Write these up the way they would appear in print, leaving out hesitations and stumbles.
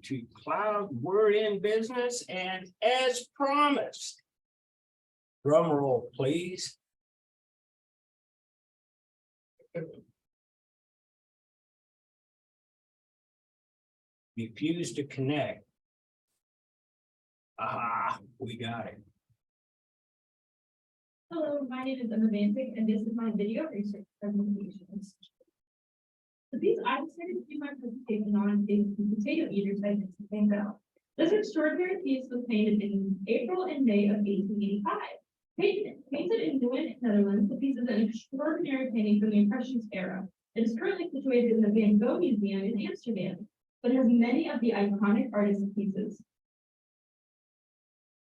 to cloud, we're in business, and as promised. Drum roll, please. Refuse to connect. Ah, we got it. Hello, my name is Emma Vantic, and this is my video research presentation. The piece I decided to do my presentation on is the potato eaters by Vincent van Gogh. This extraordinary piece was painted in April and May of 1885. Painted in Nieuwen, Netherlands, the piece is an extraordinary painting from the Impressionist era. It is currently situated in the Van Gogh Museum in Amsterdam, but has many of the iconic artist pieces.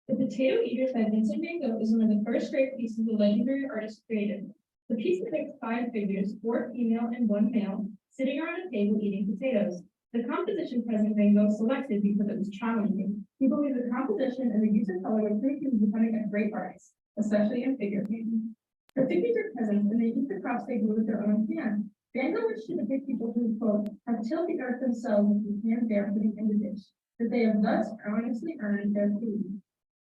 The Potato Eaters by Vincent van Gogh is one of the first great pieces the legendary artist created. The piece depicts 5 figures, 4 female and 1 male, sitting around a table eating potatoes. The composition President Van Gogh selected because it was challenging. He believed the composition and the use of color would prove he was becoming a great artist, especially in figure painting. The figures are peasants and they eat the crops they grew with their own hands. Van Gogh wished to depict people who, quote, have tilled the earth themselves with their hands barefooting in the dish, that they have thus honestly earned their food.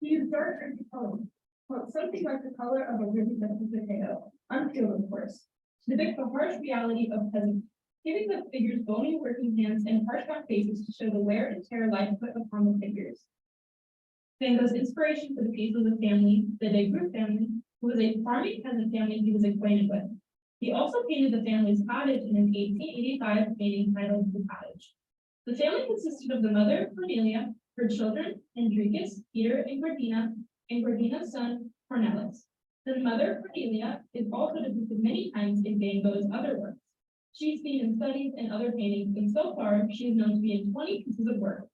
He used dark earthy color, quote, something like the color of a really vegetable potato, unpeeled of course, to depict the harsh reality of peasants, giving the figures bony working hands and harsh round faces to show the wear and tear life put upon the figures. Van Gogh's inspiration for the piece was a family, the De Groot family, who was a farming peasant family he was acquainted with. He also painted the family's cottage in an 1885 painting titled The Cottage. The family consisted of the mother, Cornelia, her children, Hendrikus, Peter, and Gordina's son, Cornelis. The mother, Cornelia, is also depicted many times in Van Gogh's other works. She's seen in studies and other paintings, and so far, she is known to be in 20 pieces of work.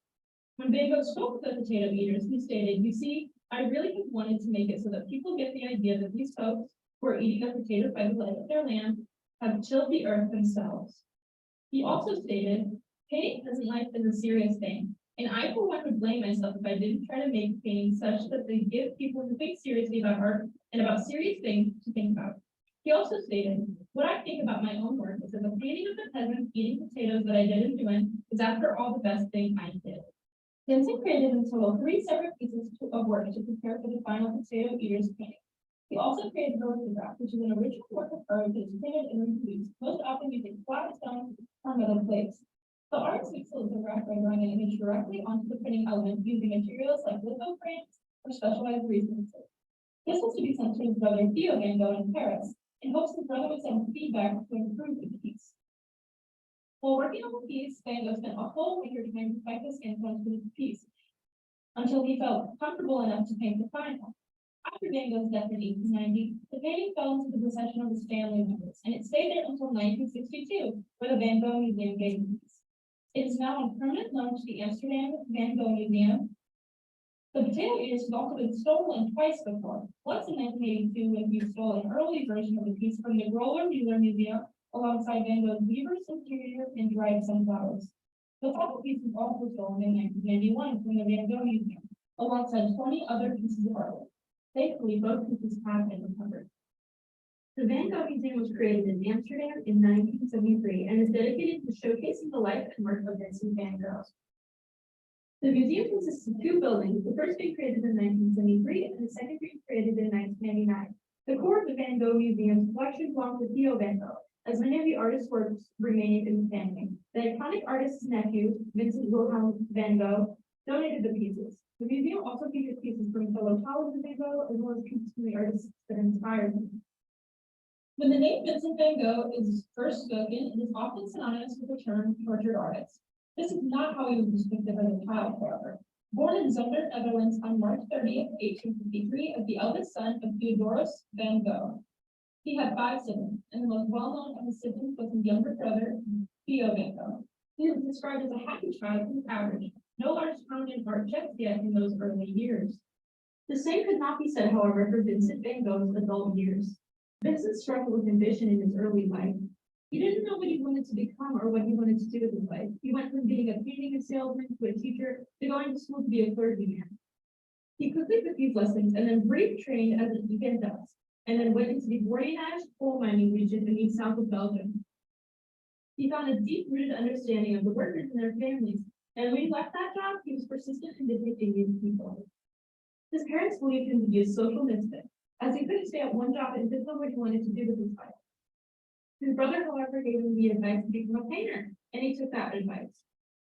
When Van Gogh spoke with the potato eaters, he stated, you see, I really have wanted to make it so that people get the idea that these folks who are eating the potatoes by the light of their land have tilled the earth themselves. He also stated, painting peasant life is a serious thing, and I for one would blame myself if I didn't try to make paintings such that they give people who think seriously about art and about serious things to think about. He also stated, what I think about my own work is that the painting of the peasants eating potatoes that I did in Nieuwen is after all the best thing I did. Vincent created in total 3 separate pieces of work to prepare for the final potato eaters painting. He also created the lithograph, which is an original work of art that is printed and reproduced, most often using flat stone or metal plates. The artist makes the lithograph by drawing an image directly onto the printing element using materials like litho frames or specialized resources. This was to be sent to his brother Theo Van Gogh in Paris, in hopes the brother would send feedback to improve the piece. While working on the piece, Van Gogh spent a whole winter trying to perfect the skin tones for the piece, until he felt comfortable enough to paint the final. After Van Gogh's death in 1890, the painting fell into the possession of his family members, and it stayed there until 1962, where the Van Gogh Museum gave the piece. It is now on permanent loan to the Amsterdam Van Gogh Museum. The potato eaters have also been stolen twice before. Once in 1982, when he stole an early version of the piece from the Groller Mueller Museum, alongside Van Gogh's weaver's interior and dried sunflowers. The top piece was also stolen in 1991 from the Van Gogh Museum, alongside 20 other pieces of artwork. Thankfully, both pieces have been recovered. The Van Gogh Museum was created in Amsterdam in 1973 and is dedicated to showcasing the life and work of Vincent van Gogh. The museum consists of 2 buildings, the first being created in 1973 and the second being created in 1999. The core of the Van Gogh Museum's collection belongs to Theo Van Gogh, as many of the artist's works remain in the family. The iconic artist's nephew, Vincent Wilhelm van Gogh, donated the pieces. The museum also features pieces from fellow colleagues of Van Gogh, as well as pieces from the artists that inspired him. When the name Vincent van Gogh is first spoken, it is often synonymous with the term tortured artist. This is not how he was depicted as a child, however. Born in Zundert, Netherlands on March 30th, 1853, as the eldest son of Theodorus van Gogh. He had 5 siblings, and the most well-known of his siblings was his younger brother, Theo van Gogh. He was described as a happy child who was average. No large prominent art just yet in those early years. The same could not be said, however, for Vincent van Gogh's adult years. Vincent struggled with ambition in his early life. He didn't know what he wanted to become or what he wanted to do with his life. He went from being a painting salesman to a teacher to going to school to be a clergyman. He quickly took these lessons and then briefly trained as an evangelist, and then went into the ADAH coal mining region in the south of Belgium. He found a deep-rooted understanding of the workers and their families And when he left that job, he was persistent in depicting young people. His parents believed him to be a social misfit, as he couldn't stay at one job and did what he wanted to do with his life. His brother, however, gave him the advice to become a painter, and he took that advice.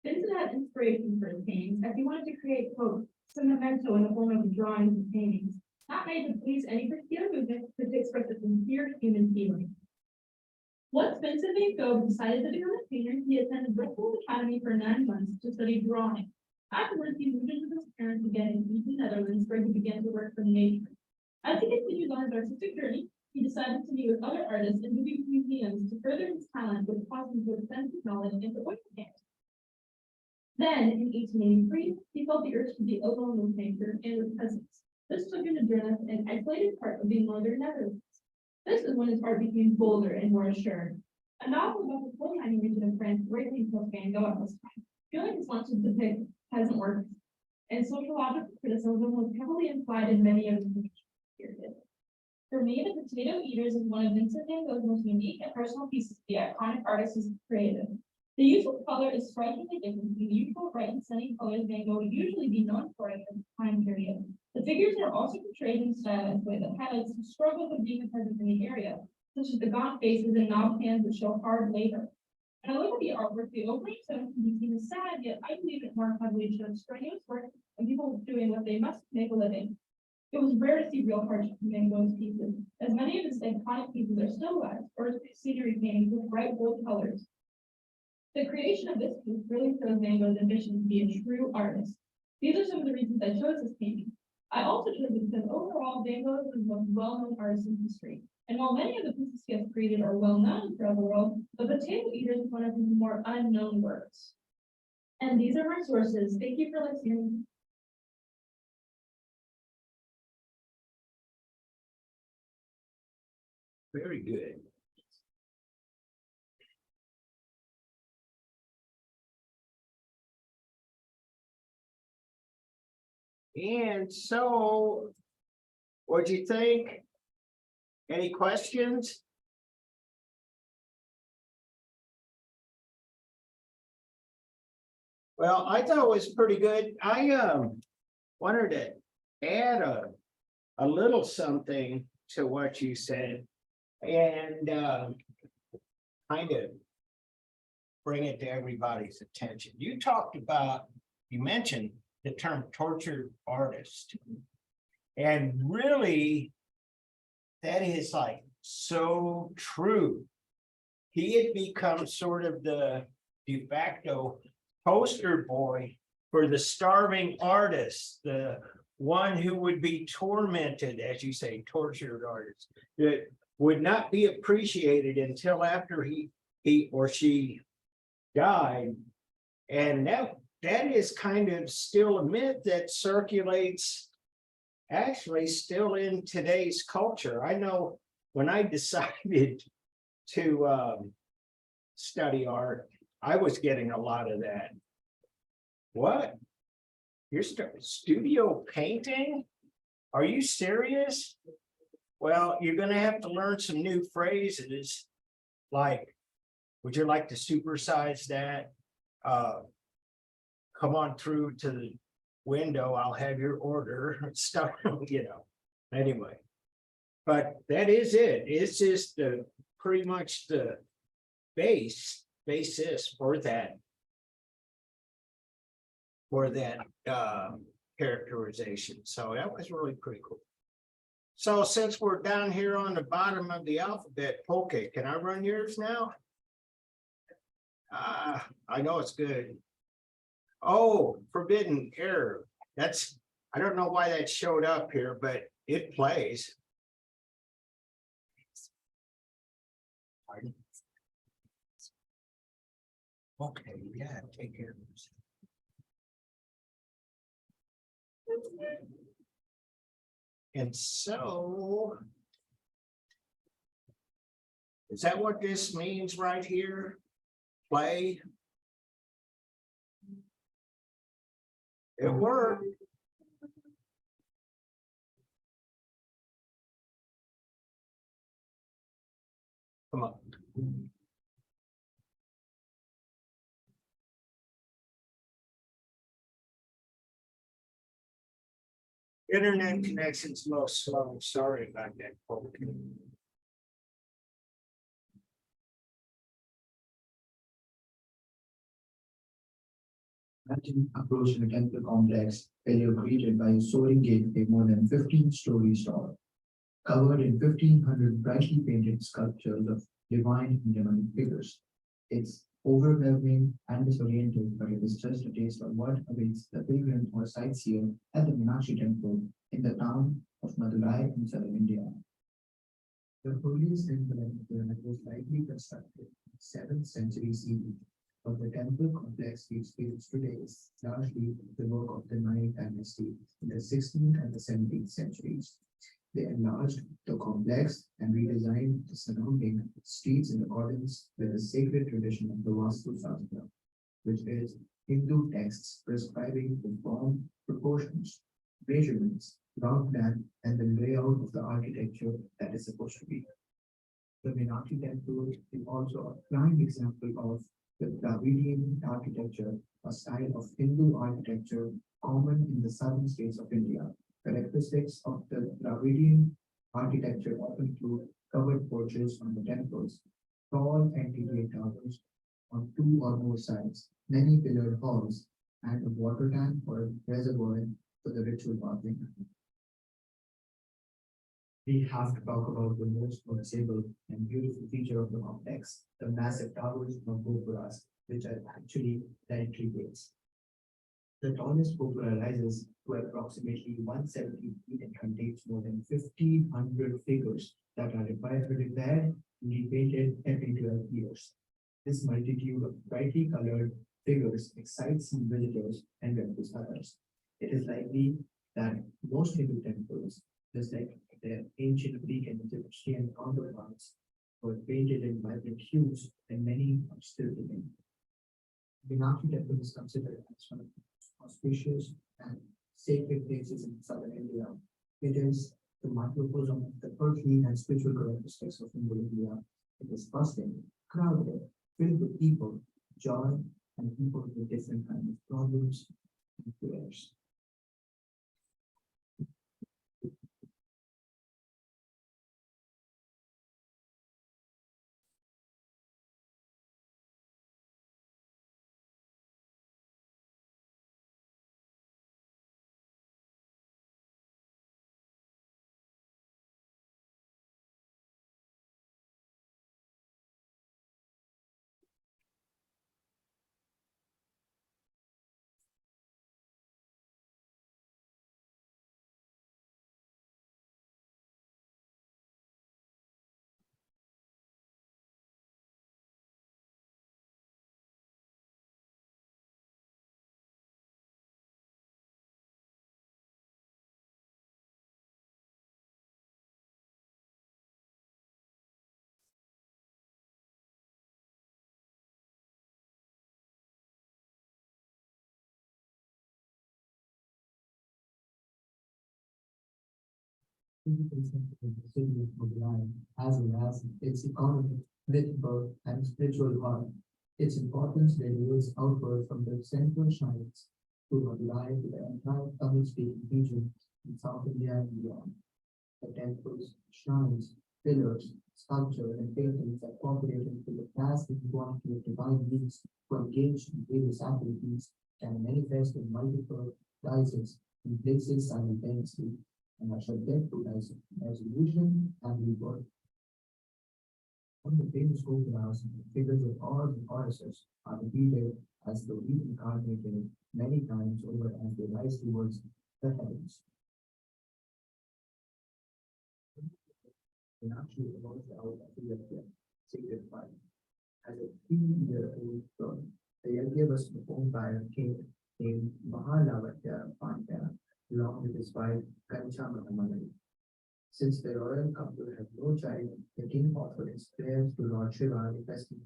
Vincent had inspiration for his paintings, as he wanted to create, quote, some memento in the form of drawings and paintings, not made to please any particular movement, but to express a sincere human feeling. Once Vincent Van Gogh decided to become a painter, he attended Bristol Academy for 9 months to study drawing. Afterwards, he moved into with his parents again in the Netherlands, where he began to work for nature. As he continued on his artistic journey, he decided to meet with other artists and movie museums to further his talent, which caused him to extend his knowledge into oil painting. Then, in 1883, he felt the urge to be alone with nature and with peasants. This took him to join us in an isolated part of the northern Netherlands. This is when his art became bolder and more assured. A novel about the coal-mining region of France greatly influenced Van Gogh at this time, feeling his want to depict peasant workers, and sociological criticism was heavily implied in many of his period. For me, The Potato Eaters is one of Vincent Van Gogh's most unique and personal pieces the iconic artist has created. The use of color is strikingly different from the usual bright and sunny colors Van Gogh would usually be known for in this time period. The figures are also portrayed in a stylized way that highlights the struggles of being a peasant in the area, such as the gaunt faces and knobbed hands that show hard labor. When I look at the artwork, the opening section can be seen as sad, yet I believe it more heavily shows strenuous work and people doing what they must to make a living. It was rare to see real hardship in Van Gogh's pieces, as many of his iconic pieces are still lives or scenery paintings with bright bold colors. The creation of this piece really shows Van Gogh's ambition to be a true artist. These are some of the reasons I chose this painting. I also chose it because overall Van Gogh is the most well-known artist in history. And while many of the pieces he has created are well-known throughout the world, The Potato Eaters is one of his more unknown works. And these are my sources. Thank you for listening. Very good. And so, what'd you think? Any questions? Well, I thought it was pretty good. I wanted to add a little something to what you said and kind of bring it to everybody's attention. You mentioned the term tortured artist. And really, that is like so true. He had become sort of the de facto poster boy for the starving artist, the one who would be tormented, as you say, tortured artist, that would not be appreciated until after he or she died. And that is kind of still a myth that circulates actually still in today's culture. I know when I decided to study art, I was getting a lot of that. What? You're studio painting? Are you serious? Well, you're going to have to learn some new phrases like, would you like to supersize that? Come on through to the window, I'll have your order, stuff, anyway. But that is it. It's just pretty much the basis for that characterization. So that was really pretty cool. So since we're down here on the bottom of the alphabet, okay, can I run yours now? I know it's good. Oh, forbidden error. I don't know why that showed up here, but it plays. Pardon? Okay, yeah, take care of this. And so, is that what this means right here? Play. It worked. Come on. Internet connection's a little slow, sorry about that, folks. Imagine approaching a temple complex where you're greeted by a soaring gateway more than 15 stories tall, covered in 1,500 brightly painted sculptures of divine and demonic figures. It's overwhelming and disorienting, but it is just a taste of what awaits the pilgrim or sightseer at the Meenakshi temple in the town of Madurai in southern India. The holiest temple in the planet was likely constructed in 7th century CE, but the temple complex we experience today is largely the work of the Nile dynasty in the 16th and the 17th centuries. They enlarged the complex and redesigned the surrounding streets in accordance with the sacred tradition of the Vastu Shastra, which is Hindu texts prescribing the form, proportions, measurements, ground plan, and the layout of the architecture that is supposed to be. The Meenakshi temple is also a prime example of the Dravidian architecture, a style of Hindu architecture common in the southern states of India. Characteristics of the Dravidian architecture often include covered porches on the temples, tall antiguate towers on two or more sides, many pillared halls, and a water tank or a reservoir for the ritual bathing. We have to talk about the most noticeable and beautiful feature of the complex, the massive towers of gopuras, which are actually entry gates. The tallest gopura rises to approximately 170 feet and contains more than 1,500 figures that are repaired and repainted every 12 years. This multitude of brightly colored figures excites some visitors and repels others. It is likely that most Hindu temples, just like their ancient Greek and Egyptian counterparts, were painted in vibrant hues, and many are still remain. Meenakshi temple is considered as one of the most auspicious and sacred places in southern India. It is the microcosm of the earthly and spiritual characteristics of Hindu India. It is bustling, crowded, filled with people, joy, and people with different kinds of problems and prayers. Physical center of the city of Mumbai, as well as its economic, political, and spiritual heart. Its importance radiates outward from the central shrines to Mumbai to the entire Tamil-speaking region in South India and beyond. The temples, shrines, pillars, sculptures, and paintings are incorporated into the vast quantity of divine beings who engage in various activities and manifest in multiple guises in places simultaneously and are subject to resolution and rebirth. One of the famous gopuras, figures of all the goddesses are repeated as though reincarnated many times over as they rise towards the heavens. And actually emerged out of the Yajna, sacred fire. As a 3-year-old girl, the Yajna was performed by a king named Mahalavatya Pandya, along with his wife Kanchamanamali. Since the royal couple had no child, the king offered his prayers to Lord Shiva requesting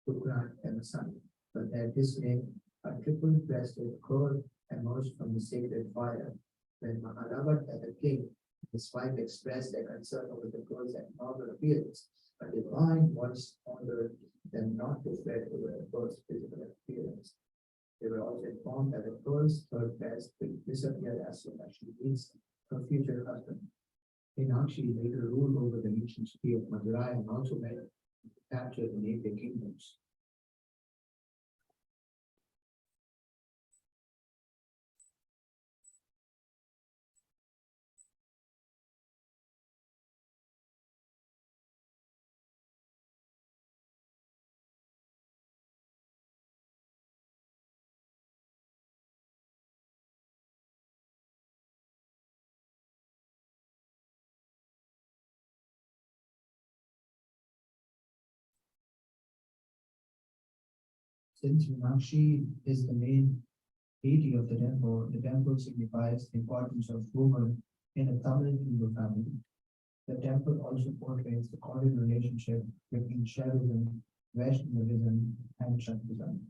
to grant them a son. But at this name, a triple-breasted girl emerged from the sacred fire. When Mahalavatya the king and his wife expressed their concern over the girl's abnormal appearance, a divine voice ordered them not to fret over the girl's physical appearance. They were also informed that the girl's third breast will disappear as soon as she meets them. her future husband. Meenakshi later ruled over the ancient city of Madurai and also led capture the neighboring kingdoms. Since Meenakshi is the main deity of the temple signifies the importance of woman in a Tamil Hindu family. The temple also portrays the cordial relationship between Shaivism, Vaishnavism, and Shaktism.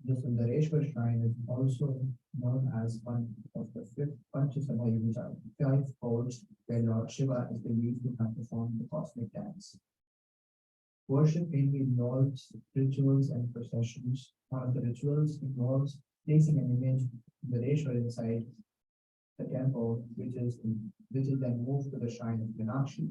The Sundareshwar shrine is also known as one of the fifth Panchasamayuja, five forts where Lord Shiva is believed to have performed the cosmic dance. Worship mainly involves rituals and processions. One of the rituals involves placing an image of Sundareshwar inside the temple, which is then moved to the shrine of Meenakshi.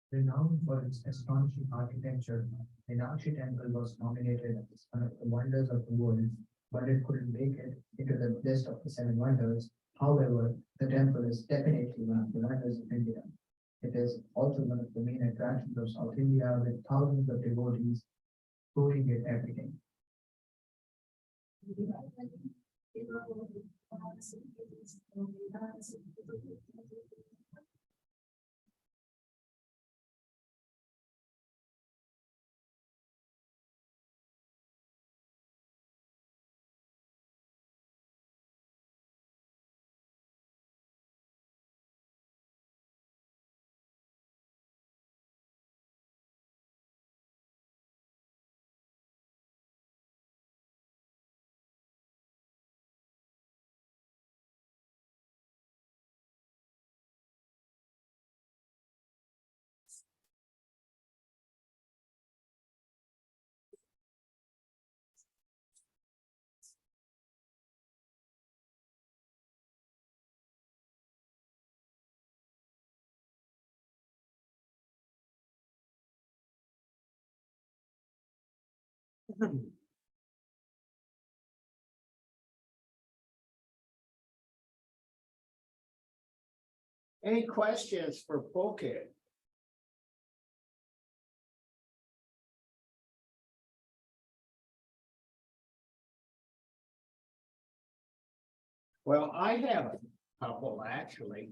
Renowned for its astonishing architecture, Meenakshi Temple was nominated as one of the wonders of the world, but it couldn't make it into the list of the seven wonders. However, the temple is definitely one of the wonders of India. It is also one of the main attractions of South India, with thousands of devotees touring it every day. Any questions for Pulkit? Well, I have a couple actually.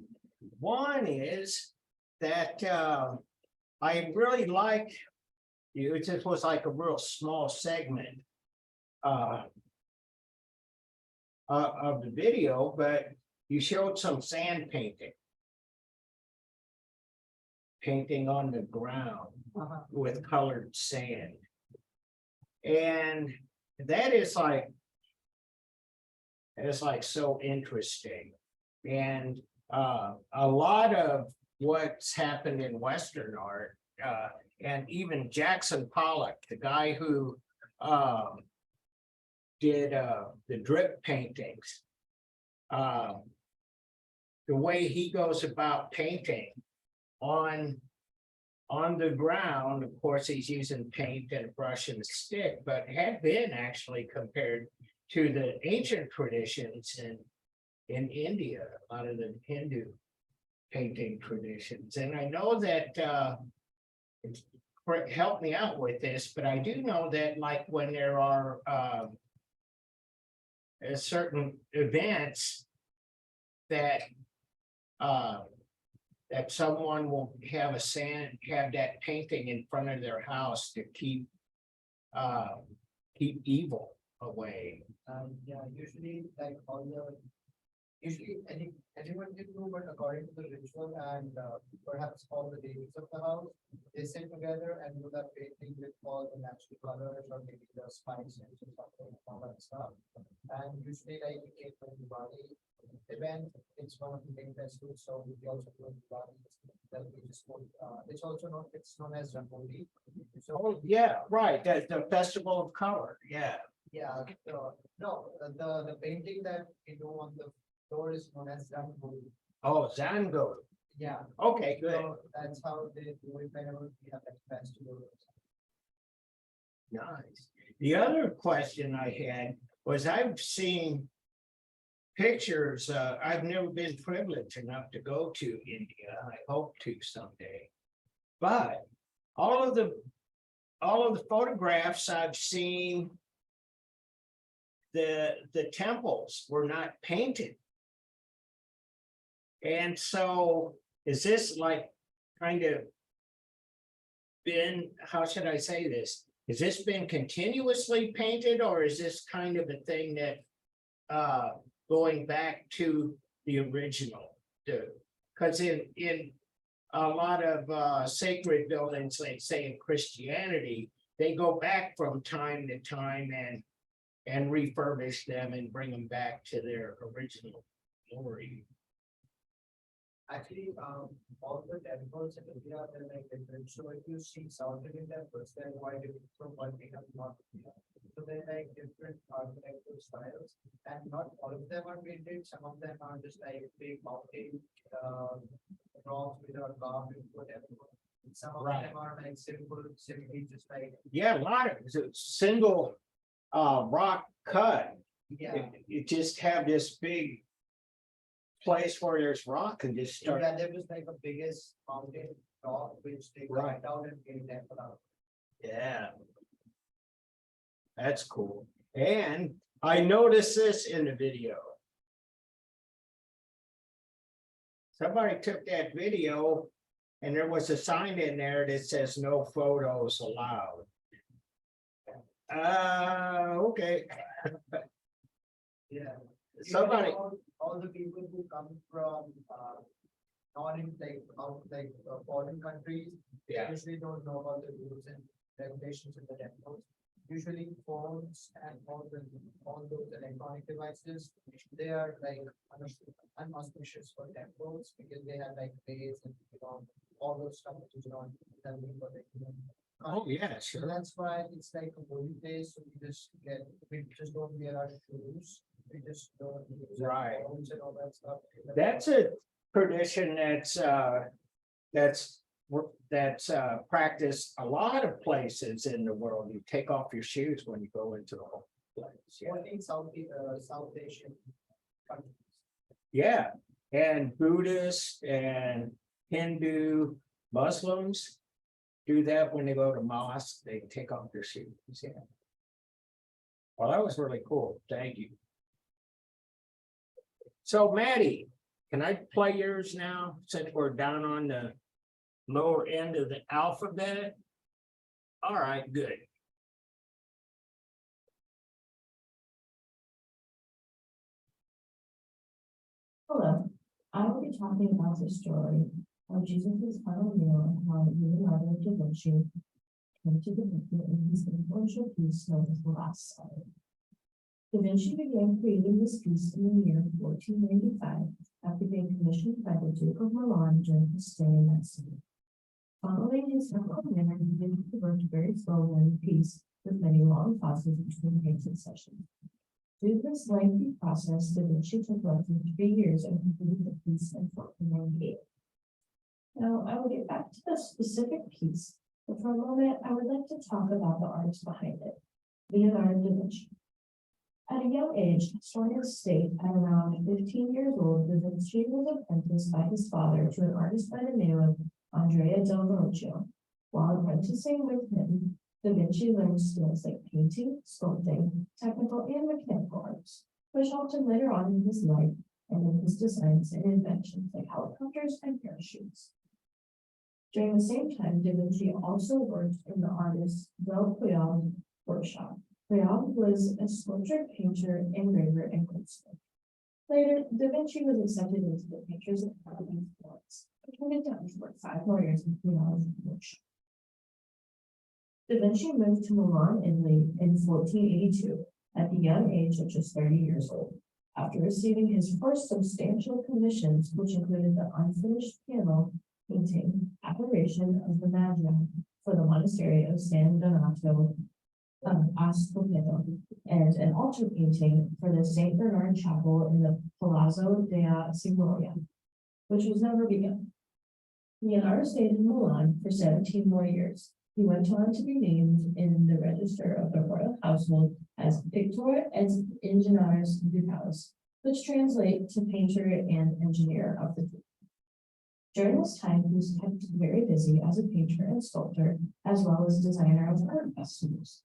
One is that I really like you. It just was like a real small segment of the video, but you showed some sand painting on the ground with colored sand. And that is like, it's like so interesting. And a lot of what's happened in Western art, and even Jackson Pollock, the guy who did the drip paintings, the way he goes about painting on the ground, of course, he's using paint and a brush and a stick, but had been actually compared to the ancient traditions in India, a lot of the Hindu painting traditions. And I know that help me out with this, but I do know that like when there are certain events that that someone will have that painting in front of their house to keep evil away. Yeah, usually like all the Usually, anyone can do, but according to the ritual and perhaps all the ladies of the house, they sit together and do that painting with all the natural colors or maybe the spices and something, all that stuff. And usually, like in the Diwali event, it's one of the main festivals, so we also do Diwali. That we just call, it's also known, it's known as Rangoli. So, Oh, yeah, right, that's the festival of color, yeah. yeah, no, the painting that we do on the floor is known as Rangoli. Oh, Zango, Yeah. okay, good, So that's how they do it whenever we have like festival. nice. The other question I had was I've seen pictures, I've never been privileged enough to go to India, I hope to someday. But all of the photographs I've seen, the temples were not painted. And so is this like kind of been, how should I say this? Has this been continuously painted or is this kind of a thing that going back to the original? Because in a lot of sacred buildings, like say in Christianity, they go back from time to time and refurbish them and bring them back to their original glory. Actually, all the temples in India, they're like different. So if you see South Indian temples, they're quite different from what we have North India. So they're like different architectural styles, and not all of them are painted. Some of them are just like big mountain rocks with a carved into whatever. Some of Right. them are like simply just like, Yeah, a lot of it's a single rock cut. yeah. You just have this big place where there's rock and just start. Yeah, there was like a biggest mountain rock which they Right. cut down and made that out. Yeah. That's cool. And I noticed this in the video. Somebody took that video and there was a sign in there that says no photos allowed. Okay. Yeah. Somebody, Usually all the people who come from, not in like, out like foreign countries, they yeah, usually don't know about the rules and regulations in the temples. Usually phones and all those electronic devices, they are like unauspicious for temples because they have like rays and, all those stuff which is not healthy for the human. oh, yeah, So sure. that's why it's like a holy place, so we just don't wear our shoes, we just don't use our Right. phones and all that stuff. That's a tradition that's practiced a lot of places in the world. You take off your shoes when you go into the whole place. Yeah. Only in South Asian countries. Yeah, and Buddhists and Hindu, Muslims do that when they go to mosque, they take off their shoes, yeah. Well, that was really cool, thank you. So Maddie, can I play yours now, since we're down on the lower end of the alphabet? All right, good. Hello, I will be talking about the story of Jesus' final meal and how Leonardo da Vinci came to depict it in his influential piece known as the Last Supper. Da Vinci began creating this piece in the year 1495 after being commissioned by the Duke of Milan during his stay in that city. Following his simple manner, Da Vinci worked very slowly on the piece with many long pauses between painting sessions. Due to this lengthy process, Da Vinci took roughly 3 years and completed the piece in 1498. Now, I will get back to the specific piece, but for a moment, I would like to talk about the artist behind it, Leonardo da Vinci. At a young age, historians state at around 15 years old, Da Vinci was apprenticed by his father to an artist by the name of Andrea del Verrocchio. While apprenticing with him, Da Vinci learned skills like painting, sculpting, technical and mechanical arts, which helped him later on in his life and in his designs and inventions like helicopters and parachutes. During the same time, Da Vinci also worked in the artist Del Puig workshop. Puig was a sculptor, painter, engraver, and goldsmith. Later, Da Vinci was accepted into the Painters Academy of Florence, but turned it down to work 5 more years in theology and worship. Da Vinci moved to Milan, Italy in 1482 at the young age of just 30 years old, after receiving his first substantial commissions, which included the unfinished piano painting Adoration of the Magi for the monastery of San Donato of Ascopedo, and an altar painting for the Saint Bernard Chapel in the Palazzo della Signoria, which was never begun. Leonardo stayed in Milan for 17 more years. He went on to be named in the register of the royal household as Pictor et Ingenieurs Ducalis, which translate to painter and engineer of the group. During this time, he was kept very busy as a painter and sculptor, as well as designer of art festivals.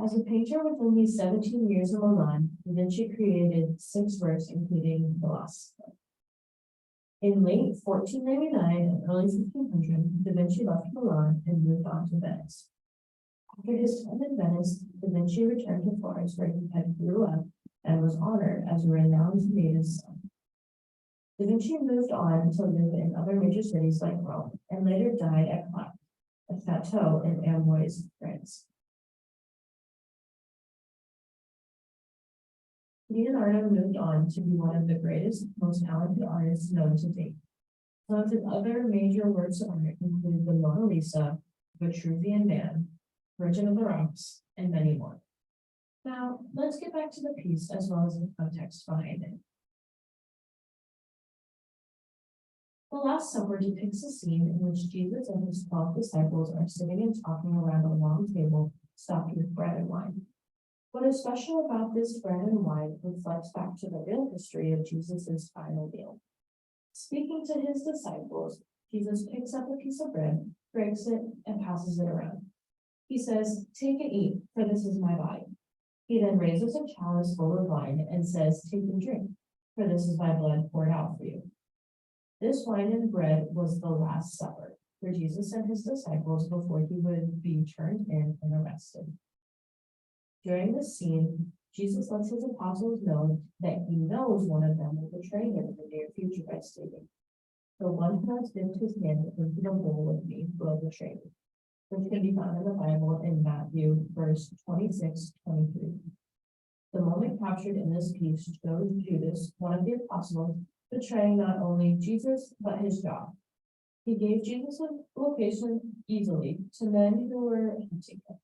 As a painter with only 17 years in Milan, Da Vinci created 6 works, including the Last Supper. In late 1499 and early 1500, Da Vinci left Milan and moved on to Venice. After his time in Venice, Da Vinci returned to Florence, where he had grew up and was honored as a renowned native son. Da Vinci moved on to live in other major cities like Rome, and later died at Clap, a chateau in Amboise, France. Leonardo moved on to be one of the greatest, most talented artists known to date. Some of his other major works of art include the Mona Lisa, Vitruvian Man, Virgin of the Rocks, and many more. Now, let's get back to the piece as well as the context behind it. The Last Supper depicts a scene in which Jesus and his 12 disciples are sitting and talking around a long table stocked with bread and wine. What is special about this bread and wine reflects back to the real history of Jesus' final meal. Speaking to his disciples, Jesus picks up a piece of bread, breaks it, and passes it around. He says, "Take and eat, for this is my body." He then raises a chalice full of wine and says, "Take and drink, for this is my blood poured out for you." This wine and bread was the Last Supper for Jesus and his disciples before he would be turned in and arrested. During this scene, Jesus lets his apostles know that he knows one of them will betray him in the near future by stating, "The one who has dipped his hand into the bowl with me will betray me," which can be found in the Bible in Matthew verse 26-23. The moment captured in this piece shows Judas, one of the apostles, betraying not only Jesus, but his job. He gave Jesus a location easily to men who were hunting him,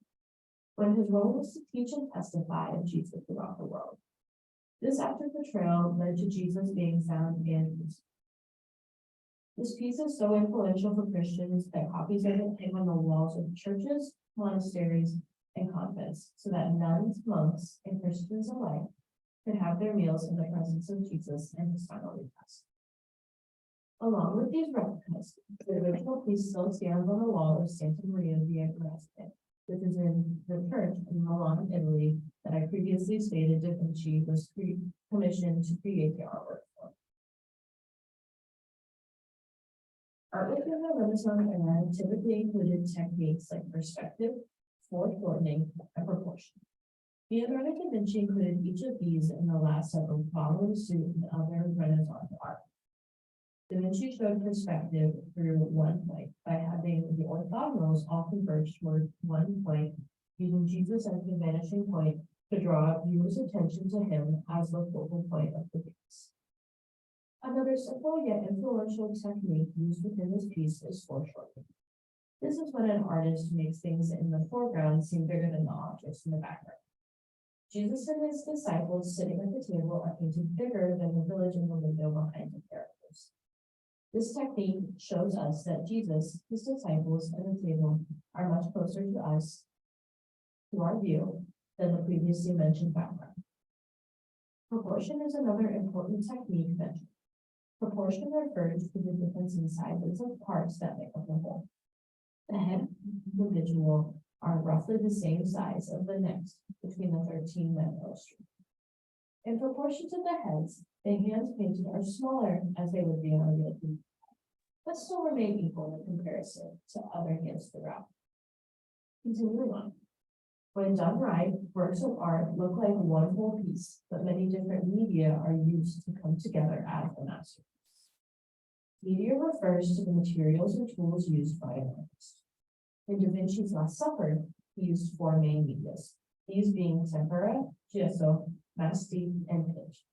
when his role was to teach and testify of Jesus throughout the world. This act of betrayal led to Jesus being found and crucified. This piece is so influential for Christians that copies of it hang on the walls of churches, monasteries, and convents, so that nuns, monks, and Christians alike could have their meals in the presence of Jesus and his final repast. Along with these replicas, the original piece still stands on the wall of Santa Maria via Gresca, which is in the church in Milan, Italy, that I previously stated Da Vinci was commissioned to create the artwork for. Artwork in the Renaissance era typically included techniques like perspective, foreshortening, and proportion. Leonardo da Vinci included each of these in the Last Supper, following suit in other Renaissance art. Da Vinci showed perspective through one point by having the orthogonals all converge toward one point, using Jesus as the vanishing point to draw viewers' attention to him as the focal point of the piece. Another simple yet influential technique used within this piece is foreshortening. This is when an artist makes things in the foreground seem bigger than the objects in the background. Jesus and his disciples sitting at the table are painted bigger than the village in the window behind the characters. This technique shows us that Jesus, his disciples, and the table are much closer to us, to our view, than the previously mentioned background. Proportion is another important technique mentioned. Proportion refers to the difference in sizes of parts that make up the whole. The head of the individual are roughly the same size of the necks between the 13 men illustrated. In proportion to the heads, the hands painted are smaller as they would be on a real human, but still remain equal in comparison to other hands throughout. Continuing on. When done right, works of art look like one whole piece, but many different media are used to come together as a masterpiece. Media refers to the materials or tools used by an artist. In Da Vinci's Last Supper, he used four main medias, these being tempera, gesso, mastic, and pitch.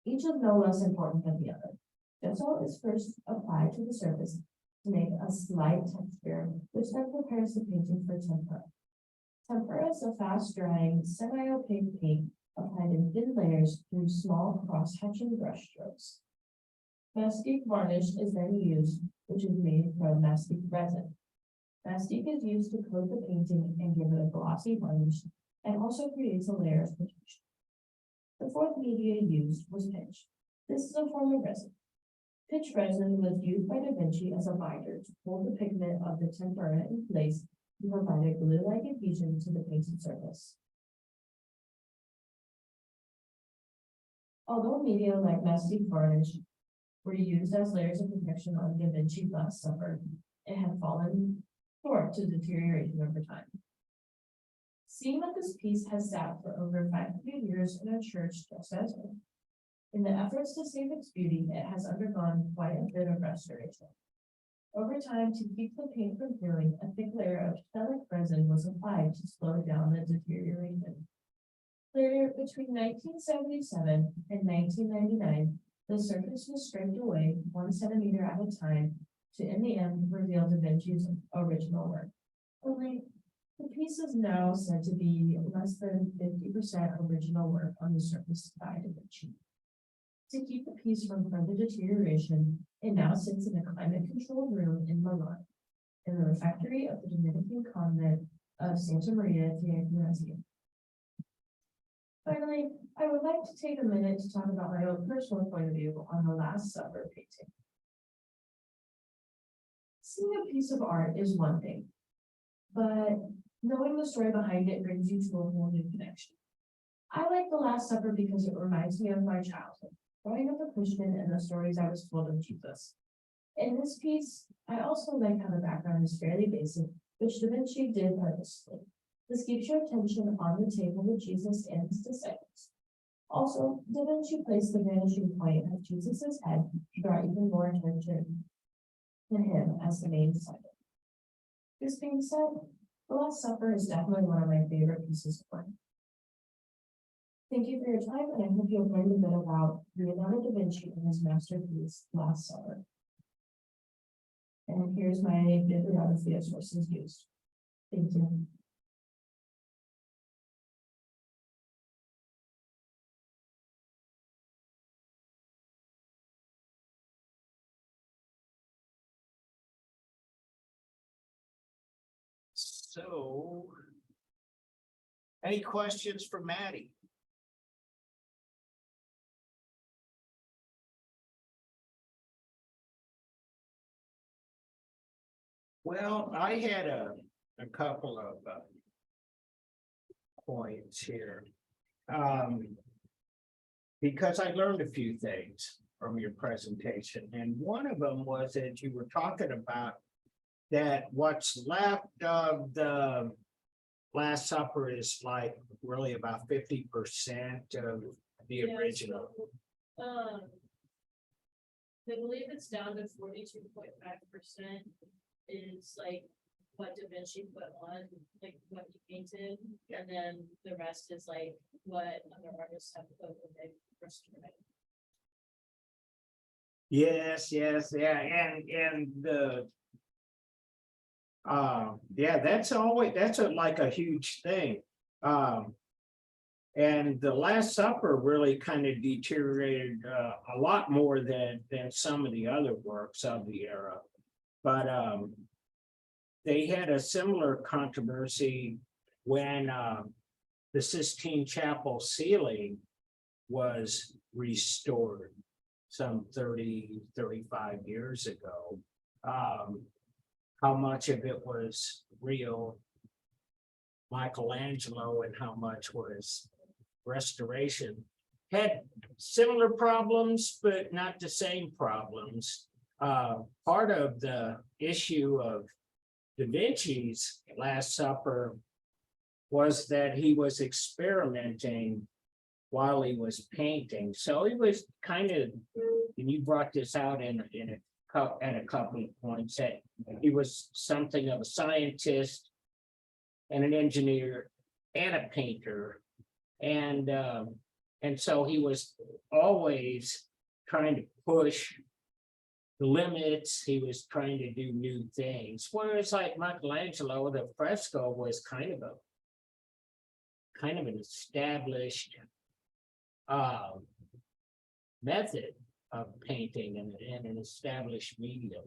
Each is no less important than the other. Gesso is first applied to the surface to make a slight texture, which then prepares the painting for tempera. Tempera is a fast-drying, semi-opaque paint applied in thin layers through small cross-hatching brush strokes. Mastic varnish is then used, which is made from mastic resin. Mastic is used to coat the painting and give it a glossy varnish, and also creates a layer of protection. The fourth media used was pitch. This is a form of resin. Pitch resin was used by Da Vinci as a binder to hold the pigment of the tempera in place and provide a glue-like adhesion to the painted surface. Although media like mastic varnish were used as layers of protection on Da Vinci's Last Supper, it had fallen short to deterioration over time. Seeing that this piece has sat for over 500 years in a church just as well, in the efforts to save its beauty, it has undergone quite a bit of restoration. Over time, to keep the paint from peeling, a thick layer of phthalic resin was applied to slow down the deterioration. Later, between 1977 and 1999, the surface was scraped away 1 centimeter at a time to, in the end, reveal Da Vinci's original work. Only, the piece is now said to be less than 50% original work on the surface by Da Vinci. To keep the piece from further deterioration, it now sits in a climate-controlled room in Milan, in the refectory of the Dominican convent of Santa Maria de Grazia. Finally, I would like to take a minute to talk about my own personal point of view on the Last Supper painting. Seeing a piece of art is one thing, but knowing the story behind it brings you to a whole new connection. I like the Last Supper because it reminds me of my childhood, growing up a Christian and the stories I was told of Jesus. In this piece, I also like how the background is fairly basic, which Da Vinci did purposefully. This keeps your attention on the table with Jesus and his disciples. Also, Da Vinci placed the vanishing point of Jesus's head to draw even more attention to him as the main disciple. This being said, the Last Supper is definitely one of my favorite pieces of work. Thank you for your time, and I hope you'll learn a bit about Leonardo da Vinci and his masterpiece, Last Supper. And here's my bibliography of sources used. Thank you. So, any questions for Maddie? Well, I had a couple of points here. Because I learned a few things from your presentation, and one of them was that you were talking about that what's left of the Last Supper is like really about 50% of the original. I believe it's down to 42.5% is like what Da Vinci put on, like what he painted, and then the rest is like what other artists have put when they restored it. Yes, yeah, and the yeah, that's like a huge thing. And the Last Supper really kind of deteriorated a lot more than some of the other works of the era. But they had a similar controversy when the Sistine Chapel ceiling was restored some 35 years ago. How much of it was real Michelangelo and how much was restoration? Had similar problems, but not the same problems. Part of the issue of Da Vinci's Last Supper was that he was experimenting while he was painting. So he was kind of, and you brought this out at a couple of points, that he was something of a scientist and an engineer and a painter. And so he was always trying to push the limits. He was trying to do new things. Whereas like Michelangelo, the fresco was kind of an established method of painting and an established medium.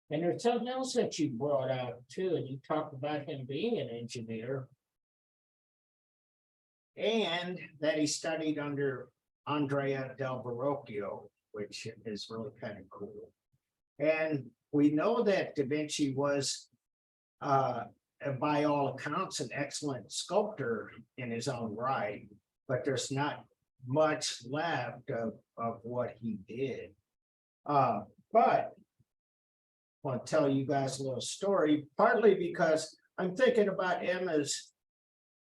And there's something else that you brought out too, and you talked about him being an engineer. And that he studied under Andrea del Verrocchio, which is really kind of cool. And we know that Da Vinci was, by all accounts, an excellent sculptor in his own right, but there's not much left of what he did. But I want to tell you guys a little story, partly because I'm thinking about Emma's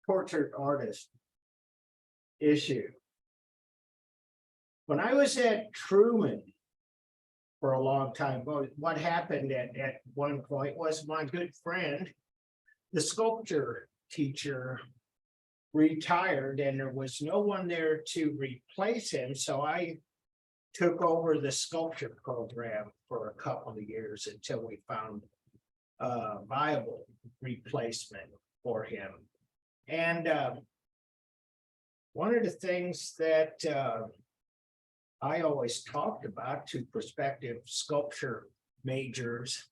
portrait artist issue. When I was at Truman for a long time, what happened at one point was my good friend, the sculpture teacher, retired, and there was no one there to replace him. So I took over the sculpture program for a couple of years until we found a viable replacement for him. And one of the things that I always talked about to prospective sculpture majors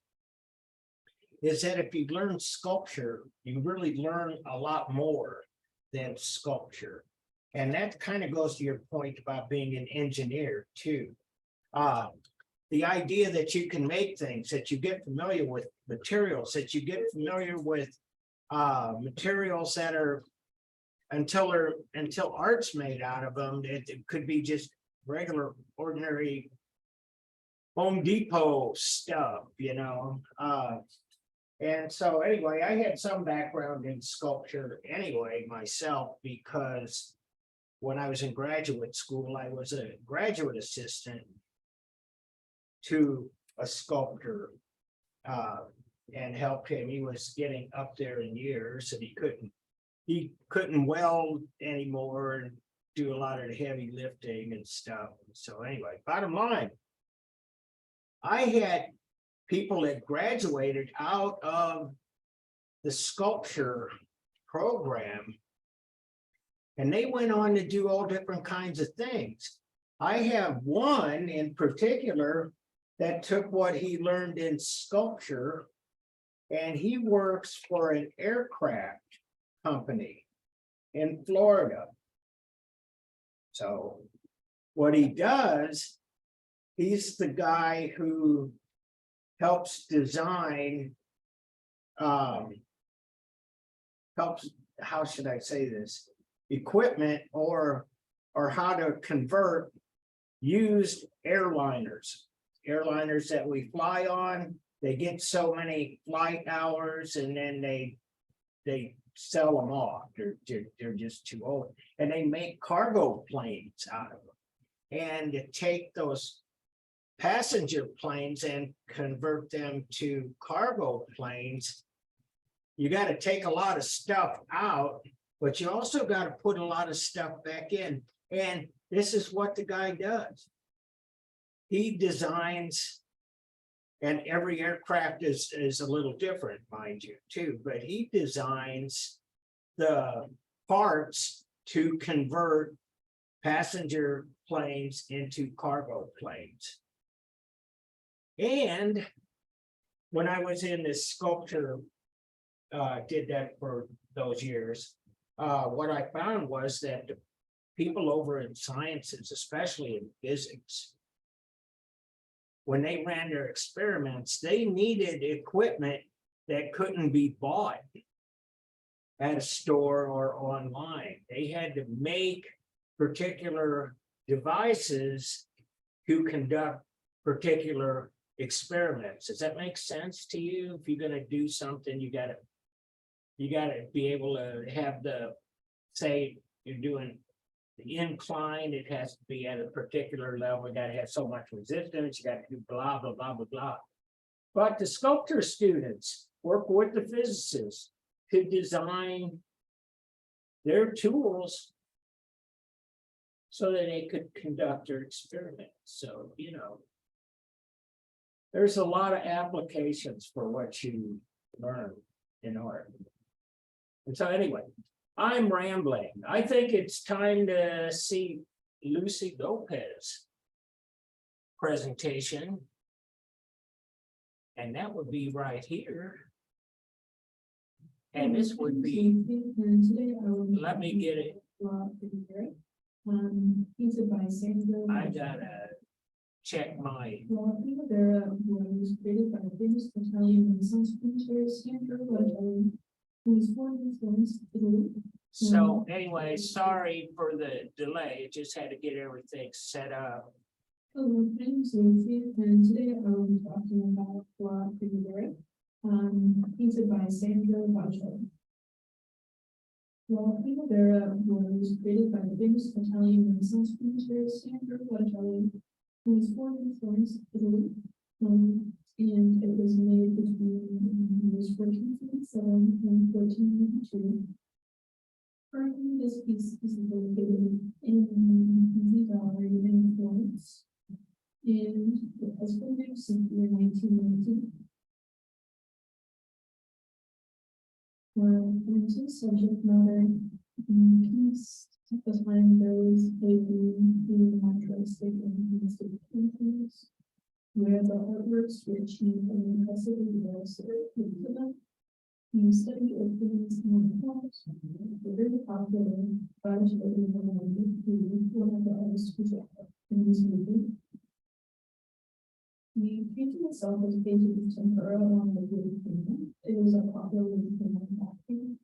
is that if you learn sculpture, you really learn a lot more than sculpture. And that kind of goes to your point about being an engineer too. The idea that you can make things, that you get familiar with materials, that you get familiar with materials that are, until art's made out of them, it could be just regular, ordinary Home Depot stuff, you know. And so anyway, I had some background in sculpture anyway myself, because when I was in graduate school, I was a graduate assistant to a sculptor and helped him. He was getting up there in years and he couldn't weld anymore and do a lot of the heavy lifting and stuff. So anyway, bottom line, I had people that graduated out of the sculpture program, and they went on to do all different kinds of things. I have one in particular that took what he learned in sculpture, and he works for an aircraft company in Florida. So what he does, he's the guy who helps design, how should I say this, equipment or how to convert used airliners that we fly on. They get so many flight hours and then they sell them off. They're just too old, and they make cargo planes out of them. And to take those passenger planes and convert them to cargo planes, you got to take a lot of stuff out, but you also got to put a lot of stuff back in. And this is what the guy does. He designs, and every aircraft is a little different, mind you, too, but he designs the parts to convert passenger planes into cargo planes. And when I was in this sculpture, did that for those years, what I found was that the people over in sciences, especially in physics, when they ran their experiments, they needed equipment that couldn't be bought at a store or online. They had to make particular devices to conduct particular experiments. Does that make sense to you? If you're going to do something, you got to You gotta be able to have say, you're doing the incline, it has to be at a particular level, you gotta have so much resistance, you gotta do blah, blah, blah, blah, blah. But the sculpture students work with the physicists to design their tools so that they could conduct their experiments. So, there's a lot of applications for what you learn in art. And so anyway, I'm rambling. I think it's time to see Lucy Lopez presentation. And that would be right here. And this would be, let me get it. I gotta check my, was created by the famous Italian Renaissance painter Sandro, who was born in Florence, Italy. so anyway, sorry for the delay. Just had to get everything set up. Hello, my name is Lucy, and today I will be talking about La Primavera, painted by Sandro. La Primavera was created by the famous Italian Renaissance painter Sandro, who was born in Florence, Italy. And it was made between years 1457 and 1492. Currently, this piece is located in the Gallery in Florence. And it has been there since the year 1919. Into the subject matter, piece behind those the naturalistic and humanistic paintings, where the artworks were achieved an impressively well-served them. The study of things and forms were very popular prior to the one of the artists who in this movement. The painting itself was painted with tempera on the wood painting. It was a popular wood painting.